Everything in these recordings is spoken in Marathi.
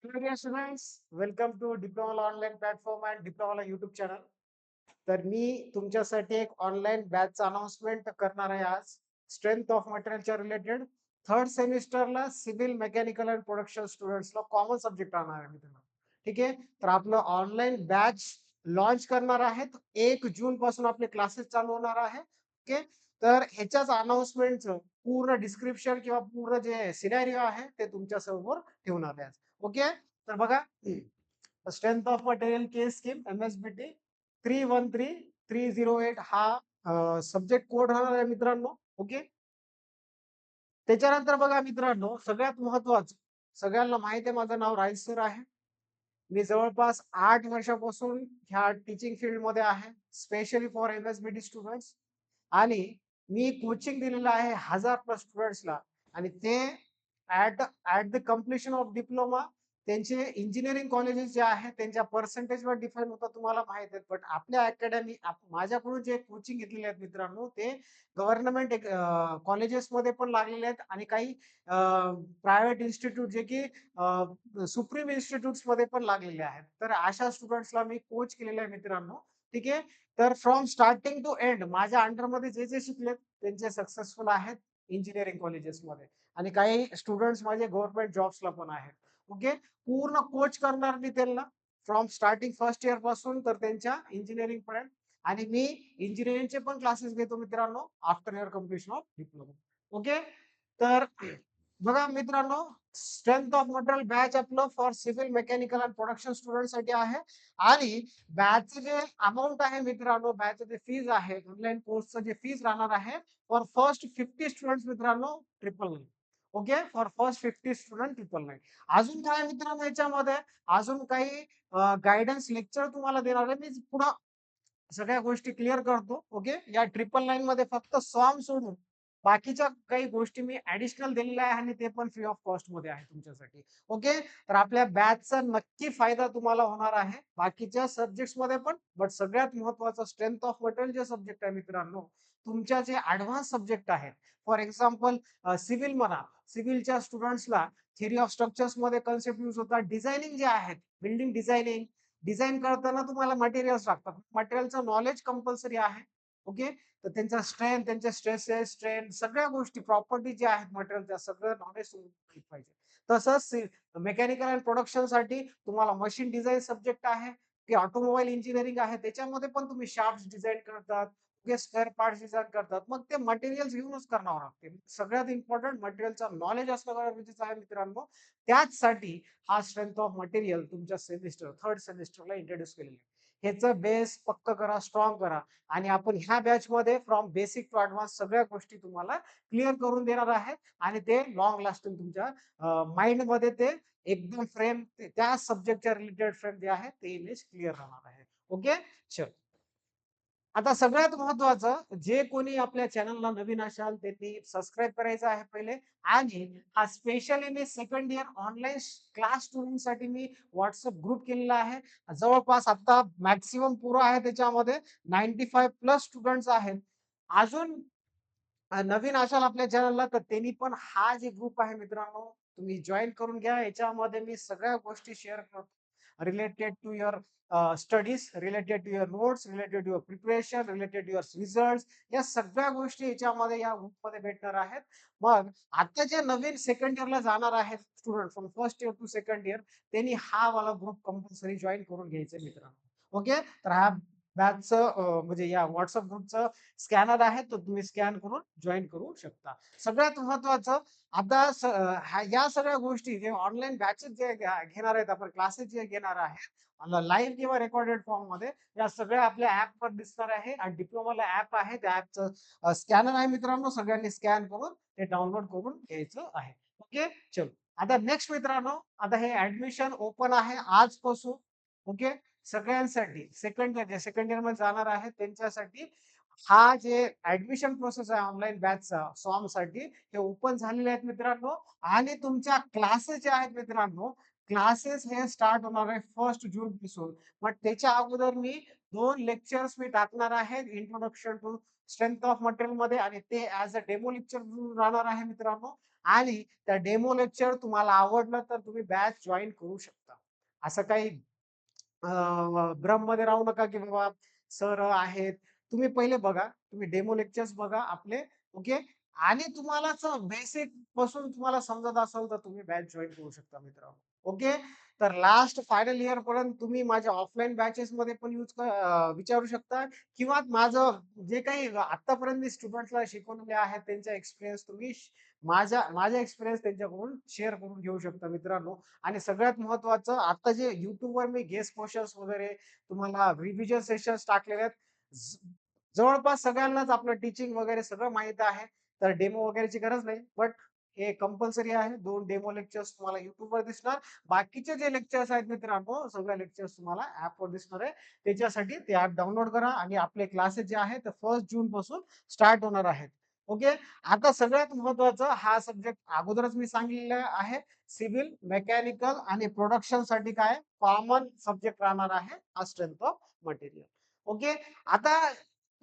Hello dear students, welcome to Diploma online platform and diploma YouTube channel. तर मी तुमच्यासाठी एक ऑनलाईन बॅच अनाउन्समेंट करणार आहे आज. स्ट्रेंथ ऑफ मटेरियलच्या रिलेटेड थर्ड सेमिस्टरला सिव्हिल मेकॅनिकल अँड प्रोडक्शन स्टुडंट्सला कॉमन सब्जेक्ट राहणार आहे मित्रांनो. ठीक आहे. तर आपलं ऑनलाईन बॅच लॉन्च करणार आहेत. 1 जून पासून आपले क्लासेस चालू होणार आहे. ओके. तर ह्याच्याच अनाउन्समेंटचं पूर्ण डिस्क्रिप्शन किंवा पूर्ण जे सिनॅरिओ आहे ते तुमच्या समोर ठेवणार आहे. ओके. तर बघा, strength of material K scheme MSBT 313308 हा सब्जेक्ट कोड राहणार आहे मित्रांनो. ओके. त्याच्यानंतर बघा मित्रांनो, सगळ्यात महत्वाचं, सगळ्यांना माहिती आहे माझं नाव राज सर आहे. मी जवळपास 8 वर्षापासून ह्या टीचिंग फील्डमध्ये आहे, स्पेशली फॉर MSBT स्टुडंट्स. आणि मी कोचिंग दिलेलं आहे 1000+ स्टुडंट्सला. आणि ते at at the completion of diploma त्यांचे इंजिनिअरिंग कॉलेजेस जे आहेत त्यांच्या पर्सेंटेजवर डिफाईन होतं, तुम्हाला माहित आहे. बट आपल्या अकॅडमी, माझ्याकडून जे कोचिंग घेतलेले आहेत मित्रांनो, ते गव्हर्नमेंट कॉलेजेसमध्ये पण लागलेले आहेत आणि काही प्रायव्हेट इन्स्टिट्यूट जे की सुप्रीम इन्स्टिट्यूट्स मध्ये पण लागलेले आहेत. तर अशा स्टुडंट्सला मी कोच केलेलं आहे मित्रांनो. ठीक आहे. तर फ्रॉम स्टार्टिंग टू एंड माझ्या अंडरमध्ये जे जे शिकलेत त्यांचे सक्सेसफुल आहेत इंजिनिअरिंग कॉलेजेसमध्ये. आणि काही स्टुडंट्स माझे गव्हर्नमेंट जॉब्सला पण आहेत. ओके. पूर्ण कोच करणार मी त्यांना फ्रॉम स्टार्टिंग फर्स्ट इयर पासून तर त्यांच्या इंजिनिअरिंग पर्यंत. आणि मी इंजिनिअरिंगचे पण क्लासेस घेतो मित्रांनो after your completion of diploma. Okay. तर बघा मित्रांनो, स्ट्रेंथ ऑफ मटेरियल बॅच आपलं for civil mechanical and production student आहे. आणि बॅचचे जे अमाऊंट आहे मित्रांनो, बॅचचे जे फीज आहे, ऑनलाईन कोर्सचं जे फीज राहणार आहे फॉर फर्स्ट 50 स्टुडंट मित्रांनो, 999. ओके. For first 50 student 999. अजून काय मित्रांनो याच्यामध्ये, अजून काही गायडन्स लेक्चर तुम्हाला देणार आहे मी पुढं. सगळ्या गोष्टी क्लिअर करतो. ओके. या 999 मध्ये फक्त सॉन्ग सोडून बाकीच्या काही गोष्टी मी ऍडिशनल दिलेल्या आहे आणि ते पण फ्री ऑफ कॉस्ट मध्ये आहे तुमच्यासाठी. ओके. तर आपल्या बॅचचा नक्की फायदा तुम्हाला होणार आहे बाकीच्या सब्जेक्ट्स मध्ये पण. बट सगळ्यात महत्वाचं स्ट्रेंथ ऑफ मटेरियल जे सब्जेक्ट आहे मित्रांनो, तुमच्या जे ऍडव्हान्स सब्जेक्ट आहेत, फॉर एक्झाम्पल सिव्हिल म्हणा, सिव्हिलच्या स्टुडंट्सला थिअरी ऑफ स्ट्रक्चर्स मध्ये कन्सेप्ट यूज होतात. डिझायनिंग जे आहेत, बिल्डिंग डिझायनिंग, डिझाईन करताना तुम्हाला मटेरियल्स लागतात. मटेरियलचं नॉलेज कंपल्सरी आहे. ओके. तर त्यांचा स्ट्रेंथ, त्यांचे स्ट्रेसेस, स्ट्रेन, सगळ्या गोष्टी, प्रॉपर्टी ज्या आहेत मटेरियलच्या, सगळं नॉलेज पाहिजे. तसंच मेकॅनिकल अँड प्रोडक्शन साठी तुम्हाला मशीन डिझाईन सब्जेक्ट आहे, की ऑटोमोबाईल इंजिनिअरिंग आहे, त्याच्यामध्ये पण तुम्ही शाफ्ट डिझाईन करतात, स्पेअर पार्ट डिझाईन करतात. मग ते मटेरियल्स घेऊनच करावं लागते. सगळ्यात इम्पॉर्टंट मटेरियलचा नॉलेज असणं गरजेचं आहे मित्रांनो. त्याचसाठी हा स्ट्रेंथ ऑफ मटेरियल तुमच्या थर्ड सेमिस्टरला इंट्रोड्यूस केलेला आहे. ह्याचं बेस पक्क करा, स्ट्रॉंग करा. आणि आपण ह्या बॅच मध्ये फ्रॉम बेसिक टू ऍडव्हान्स सगळ्या गोष्टी तुम्हाला क्लिअर करून देणार आहे. आणि ते लॉंग लास्टिंग तुमच्या माइंड मध्ये ते एकदम फ्रेम, त्या सब्जेक्टच्या रिलेटेड फ्रेम जे आहे ते इमेज क्लिअर राहणार आहे. ओके. चल, आता सगळ्यात महत्वाचं, जे कोणी आपल्या चॅनलला नवीन असाल त्यांनी सबस्क्राईब करायचं आहे पहिले. आणि हा स्पेशली मी second year online class student साठी मी व्हॉट्सअप ग्रुप केलेला आहे. जवळपास आता मॅक्सिमम पुरं आहे त्याच्यामध्ये, 95+ स्टुडंट्स आहेत. अजून नवीन असाल आपल्या चॅनलला तर त्यांनी पण हा जे ग्रुप आहे मित्रांनो, तुम्ही जॉईन करून घ्या. याच्यामध्ये मी सगळ्या गोष्टी शेअर करतो related to your studies, related to your notes, related to your preparation, related to your result. या सगळ्या गोष्टी याच्यामध्ये या ग्रुपमध्ये भेटणार आहेत. मग आता जे नवीन सेकंड इयरला जाणार आहेत student from first year to second year, त्यांनी हा वाला ग्रुप कंपल्सरी जॉईन करून घ्यायचं मित्रांनो. ओके. तर हा बॅचचं म्हणजे या व्हॉट्सअप ग्रुपचं स्कॅनर आहे, तो तुम्ही स्कॅन करून जॉईन करू शकता. सगळ्यात महत्वाचं, आता या सगळ्या गोष्टी जे ऑनलाईन बॅचेस जे घेणार आहेत आपण, क्लासेस जे घेणार आहेत लाईव्ह किंवा रेकॉर्डेड फॉर्म मध्ये, या सगळ्या आपल्या ऍप वर दिसणार आहे. आणि डिप्लोमाला ऍप आहे, त्या ऍपचं स्कॅनर आहे मित्रांनो. सगळ्यांनी स्कॅन करून ते डाउनलोड करून घ्यायचं आहे. ओके. चलो, आता नेक्स्ट मित्रांनो, आता हे ऍडमिशन ओपन आहे आजपासून. ओके. सगळ्यांसाठी सेकंड इयर मध्ये जाणार आहे त्यांच्यासाठी हा जे ऍडमिशन प्रोसेस आहे ऑनलाईन बॅचचा सॉम साठी, हे ओपन झालेले आहेत मित्रांनो. आणि तुमच्या क्लासेस जे आहेत मित्रांनो, क्लासेस हे स्टार्ट होणार आहे 1 जून पासून. बट त्याच्या अगोदर मी 2 लेक्चर्स मी टाकणार आहे introduction to strength of material मध्ये, आणि ते ऍज अ डेमो लेक्चर राहणार आहे मित्रांनो. आणि त्या डेमो लेक्चर तुम्हाला आवडलं तर तुम्ही बॅच जॉईन करू शकता. असं काही भ्रममध्ये राहू नका, की बाबा सर आहेत. तुम्ही पहिले बघा, तुम्ही डेमो लेक्चर्स बघा आपले, ओके. आणि तुम्हालाच बेसिक पासून तुम्हाला समजत असेल तर तुम्ही बॅच जॉइन करू शकता मित्रांनो. ओके. तर लास्ट फायनल इयर पर्यंत तुम्ही माझ्या ऑफलाईन बॅचेस मध्ये पण विचारू शकता किंवा माझं जे काही आतापर्यंत मी स्टुडंट्सला शिकवलेले आहेत त्यांचा एक्सपिरियन्स तुम्ही माझा एक्सपिरियन्स त्यांच्याकडून शेअर करून घेऊ शकता मित्रांनो. आणि सगळ्यात महत्वाचं आता जे YouTubeवर मी गेस्ट क्वेश्चन्स वगैरे तुम्हाला रिव्हिजन सेशन्स टाकलेले आहेत. जवळपास सगळ्यांनाच आपलं टीचिंग वगैरे सगळं माहित आहे. तर डेमो वगैरेची गरज नाही. बट हे कंपल्सरी आहे. 2 डेमो लेक्चर्स तुम्हाला YouTubeवर दिसणार. बाकीचे जे लेक्चर्स आहेत मित्रांनो, सगळे लेक्चर्स तुम्हाला ॲपवर दिसणार आहे. त्याच्यासाठी ते ॲप डाउनलोड करा आणि आपले क्लासेस जे आहेत ते 1 जून पासून स्टार्ट होणार आहेत. ओके. आता सगळ्यात महत्त्वाचं हा सब्जेक्ट अगोदरच मी सांगितलेला आहे. सिव्हिल, मेकॅनिकल आणि प्रोडक्शनसाठी काय कॉमन सब्जेक्ट राहणार आहे हा स्ट्रेंथ ऑफ मटेरियल. ओके. आता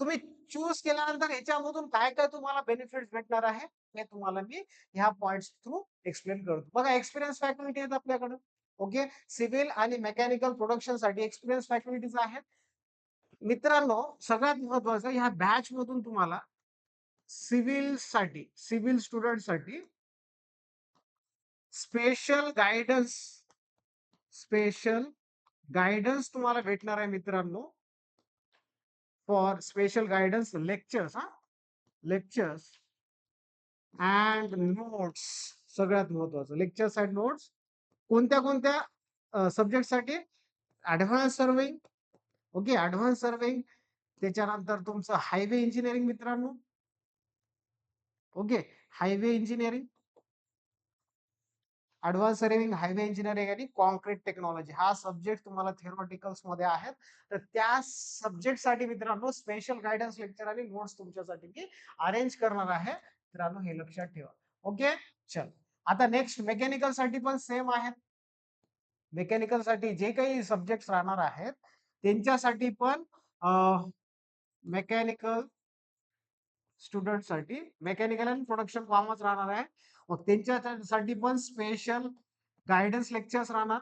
तुम्ही चूज केल्यानंतर ह्याच्यामधून काय-काय तुम्हाला बेनिफिट्स भेटणार आहे, हे तुम्हाला मी ह्या पॉइंट्स थ्रू एक्सप्लेन करतो. बघा एक्सपिरियन्स फॅकल्टी आहेत आपल्याकडे. ओके. सिव्हिल आणि मेकॅनिकल प्रोडक्शनसाठी एक्सपिरियन्स फॅकल्टीज आहेत. मित्रांनो, सगळ्यात महत्त्वाचं ह्या बॅचमधून तुम्हाला सिव्हिल स्टुडंटसाठी स्पेशल गाईडन्स स्पेशल गाईडन्स तुम्हाला भेटणार आहे मित्रांनो. For special guidance lectures lectures and notes. सगळ्यात महत्वाचं लेक्चर्स अँड नोट्स कोणत्या सब्जेक्टसाठी advance surveying. Okay. Advance surveying त्याच्यानंतर तुमचं हायवे इंजिनिअरिंग मित्रांनो. Okay. Highway engineering, advance surveying, highway engineering आणि कॉन्क्रीट टेक्नॉलॉजी हा सब्जेक्ट तुम्हाला थिअरॉटिकल्स मध्ये आहेत. तर त्या सब्जेक्टसाठी मित्रांनो स्पेशल गायडन्स लेक्चर आणि नोट्स तुमच्यासाठी मी अरेंज करणार आहे. मित्रांनो हे लक्षात ठेवा. ओके. चल आता नेक्स्ट मेकॅनिकल साठी पण सेम आहे. मेकॅनिकल साठी जे काही सब्जेक्ट राहणार आहेत त्यांच्यासाठी पण मेकॅनिकल स्टुडंटसाठी मेकॅनिकल आणि प्रोडक्शन कॉमर्स राहणार आहे. मग त्यांच्यासाठी पण गायडन्स लेक्चर्स राहणार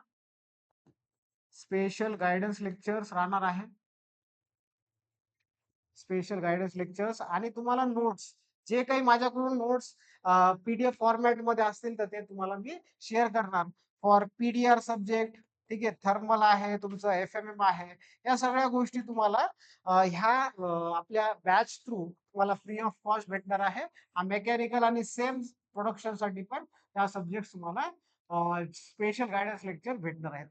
स्पेशल गायडन्स लेक्चर्स राहणार आहे. स्पेशल गायडन्स लेक्चर्स आणि तुम्हाला नोट्स जे काही माझ्याकडून नोट्स पीडीएफ फॉर्मॅट मध्ये असतील तर ते तुम्हाला मी शेअर करणार फॉर पीडीआर सब्जेक्ट. ठीक आहे. थर्मल आहे तुमचं एफएमएम आहे. या सगळ्या गोष्टी तुम्हाला आपल्या बॅच थ्रू तुम्हाला फ्री ऑफ कॉस्ट भेटणार आहे. मेकॅनिकल आणि सेम प्रोडक्शन साठी पण त्या सब्जेक्ट तुम्हाला स्पेशल गायडन्स लेक्चर भेटणार आहेत.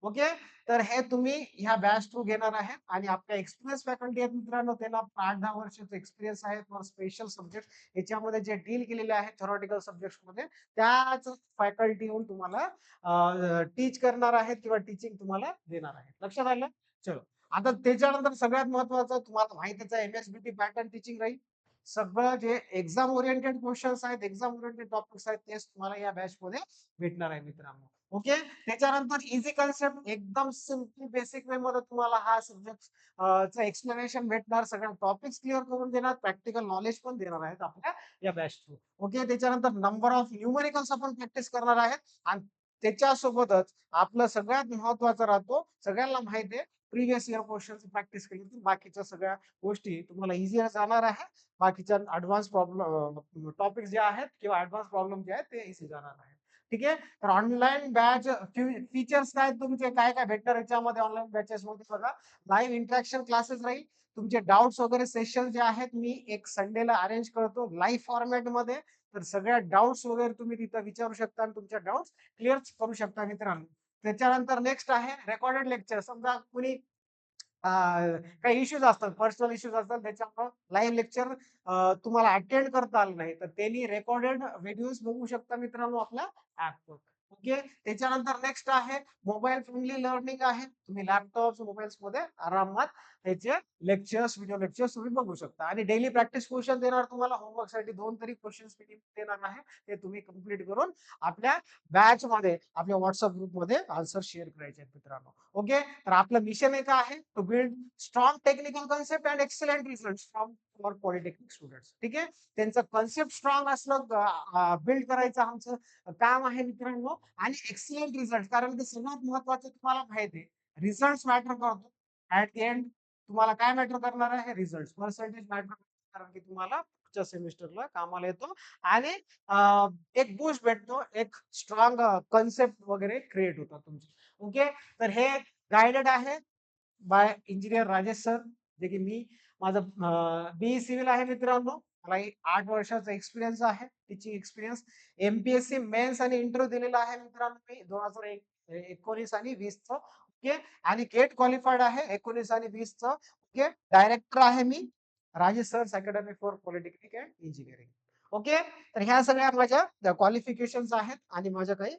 ओके. तर हे तुम्ही ह्या बॅच थ्रू घेणार आहे आणि आपल्या एक्सपिरियन्स फॅकल्टी आहेत मित्रांनो त्यांना 8-10 वर्षाचा एक्सपिरियन्स आहे फॉर स्पेशल सब्जेक्ट याच्यामध्ये जे डील केलेले आहेत थेरॉटिकल सब्जेक्ट मध्ये त्याच फॅकल्टी येऊन तुम्हाला टीच करणार आहेत किंवा टीचिंग तुम्हाला देणार आहेत. लक्षात आलं. चलो आता त्याच्यानंतर सगळ्यात महत्वाचं तुम्हाला माहितीच आहे एमएसबीटी पॅटर्न टीचिंग राहील. सगळं जे एक्झाम ओरिएंटेड क्वेश्चन्स आहेत एक्झाम ओरिएंटेड टॉपिक्स आहेत तेच तुम्हाला या बॅच मध्ये भेटणार आहे मित्रांनो. ओके. त्याच्यानंतर इझी कन्सेप्ट एकदम सिम्पली बेसिक वे मध्ये तुम्हाला हा सब्जेक्ट एक्सप्लेनेशन भेटणार. सगळ्या टॉपिक्स क्लिअर करून देणार. प्रॅक्टिकल नॉलेज पण देणार आहेत आपल्या या बॅच थ्रू. ओके. त्याच्यानंतर नंबर ऑफ न्यूमेरिकल्स आपण प्रॅक्टिस करणार आहेत आणि त्याच्यासोबतच आपलं सगळ्यात महत्वाचं राहतो सगळ्यांना माहिती आहे प्रिव्हियस इयर क्वेश्चन प्रॅक्टिस केली तर बाकीच्या सगळ्या गोष्टी तुम्हाला इझियर जाणार आहे. बाकीच्या ऍडव्हान्स प्रॉब्लेम टॉपिक जे आहेत किंवा ऍडव्हान्स प्रॉब्लेम जे आहेत ते इझी जाणार आहेत. ठीक आहे. तर ऑनलाईन बॅच फीचर्स काय तुमचे काय काय भेटणार याच्यामध्ये ऑनलाईन बॅचेस मध्ये बघा लाईव्ह इंटरॅक्शन क्लासेस राहील. तुमचे डाउट्स वगैरे सेशन जे आहेत मी एक संडेला अरेंज करतो लाईव्ह फॉर्मॅट मध्ये. तर सगळ्या डाउट्स वगैरे तुम्ही तिथं विचारू शकता आणि तुमच्या डाउट्स क्लिअर करू शकता मित्रांनो. त्याच्यानंतर नेक्स्ट आहे रेकॉर्डेड लेक्चर. समजा कुणी काही इश्यूज असतात पर्सनल इश्यूज असतात त्याच्यामुळे लाईव्ह लेक्चर तुम्हाला अटेंड करता आलं नाही तर त्यांनी रेकॉर्डेड व्हिडिओज बघू शकता मित्रांनो आपल्या ऍपवर. ओके. त्याच्यानंतर नेक्स्ट आहे मोबाईल फ्रेंडली लर्निंग आहे. तुम्ही लॅपटॉप मोबाईल्स मध्ये आरामात त्याचे व्हिडिओ लेक्चर्स तुम्ही बघू शकता आणि डेली प्रॅक्टिस क्वेश्चन देणार तुम्हाला होमवर्क साठी 2 तरी क्वेश्चन्स देणार आहे. ते तुम्ही कम्प्लीट करून आपल्या बॅच मध्ये आपल्या व्हॉट्सअप ग्रुप मध्ये आन्सर शेअर करायचे आहेत मित्रांनो. ओके. तर आपलं मिशन एक आहे to build strong technical concept and excellent result from for polytechnic students. ठीक आहे. त्यांचं कन्सेप्ट स्ट्रॉंग असलं, बिल्ड करायचं आमचं काम आहे मित्रांनो. आणि एक्सलेंट रिझल्ट, कारण ते सगळ्यात महत्वाचं तुम्हाला माहिती आहे, रिझल्ट मॅटर करतो. ऍट द एंड तुम्हाला काय मॅटर करणार आहे? रिझल्ट, पर्सेंटेज मॅटर, कारण की तुम्हाला पुढच्या सेमिस्टरला कामाला येतो. आणि एक बूस्ट भेटतो, एक स्ट्रॉंग कन्सेप्ट वगैरे क्रिएट होतात तुमचे. ओके. तर हे गायडेड आहे बाय इंजिनियर राजेश सर, जे की माझं बी सिव्हिल आहे मित्रांनो. मला 8 वर्षाचा एक्सपिरियन्स आहे, टीचिंग एक्सपिरियन्स. एमपीएससी मेन्स आणि इंटरव्ह्यू दिलेला आहे मित्रांनो मी 2019 आणि 20 ओके. आणि गेट क्वालिफाईड आहे 19 आणि 20 ओके. डायरेक्टर आहे मी Rajesh sir academy for polytechnic and engineering. Okay. तर ह्या सगळ्या माझ्या क्वालिफिकेशन्स आहेत आणि माझ्या काही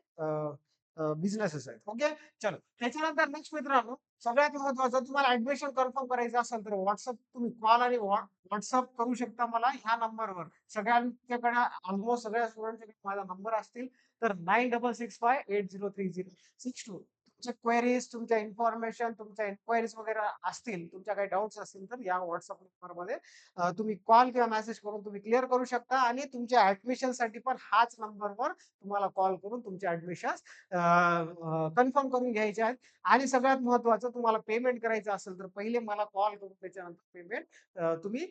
बिझनेसेस आहेत. ओके. चलो, त्याच्यानंतर नेक्स्ट मित्रांनो, सगळ्यात महत्वाचं, तुम्हाला ऍडमिशन कन्फर्म करायचं असेल तर व्हॉट्सअप, तुम्ही कॉल आणि व्हॉट्सअप करू शकता मला ह्या नंबरवर. सगळ्यांच्याकडे, ऑलमोस्ट सगळ्या स्टुडंटकडे माझा नंबर असतील. तर 9665803062. तुमच्या क्वेरीज, तुमच्या इन्फॉर्मेशन, तुमच्या इन्क्वायरीज वगैरे असतील, तुमच्या काही डाऊट्स असतील तर या व्हॉट्सअप नंबरमध्ये तुम्ही कॉल किंवा मेसेज करून तुम्ही क्लिअर करू शकता. आणि तुमच्या ऍडमिशन साठी पण हाच नंबरवर तुम्हाला कॉल करून तुमचे ऍडमिशन कन्फर्म करून घ्यायचे आहेत. आणि सगळ्यात महत्वाचं, तुम्हाला पेमेंट करायचं असेल तर पहिले मला कॉल करून त्याच्यानंतर पेमेंट तुम्ही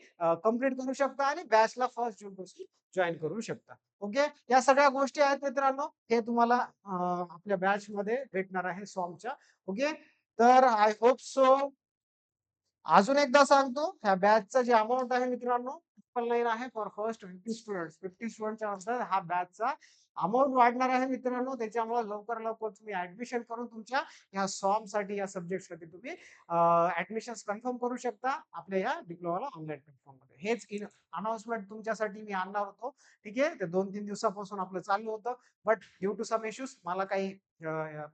कंप्लीट करू शकता आणि बॅचला 1 जून पासून जॉईन करू शकता. ओके. या सगळ्या गोष्टी आहेत मित्रांनो, हे तुम्हाला आपल्या बॅच मध्ये भेटणार आहे सॉमच्या. ओके. तर आय होप सो, अजून एकदा सांगतो, ह्या बॅचचा जे अमाउंट आहे मित्रांनो, 999 आहे फॉर फर्स्ट 50 स्टुडंट्स. 50 स्टुडंटच्या नंतर हा बॅचचा अमाउंट वाढणार आहे मित्रांनो. त्याच्यामुळे लवकर लवकर तुम्ही ऍडमिशन करून तुमच्या ह्या सॉम साठी, या सब्जेक्ट साठी तुम्ही ऍडमिशन कन्फर्म करू शकता आपल्या या डिप्लोमाला ऑनलाईन प्लॅटफॉर्म मध्ये. हेच अनाउन्समेंट तुमच्यासाठी मी आणणार होतो. ठीक आहे. ते 2-3 दिवसापासून आपलं चालू होतं, but due to some issues, मला काही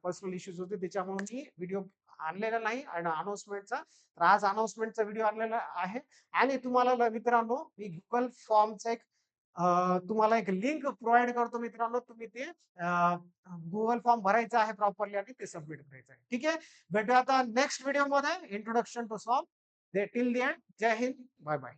पर्सनल इश्यूज होते, त्याच्यामुळे मी व्हिडिओ आणलेला नाही आणि अनाउन्समेंटचा. तर आज अनाउन्समेंटचा व्हिडिओ आणलेला आहे. आणि तुम्हाला मित्रांनो, मी गुगल फॉर्मचा तुम्हाला एक लिंक प्रोव्हाइड करतो मित्रांनो. तुम्ही ते गुगल फॉर्म भरायचा आहे प्रॉपरली आणि ते सबमिट करायचं आहे. ठीक आहे. भेटूया आता नेक्स्ट व्हिडिओ मध्ये, introduction to solve. Till the end, जय हिंद, बाय बाय.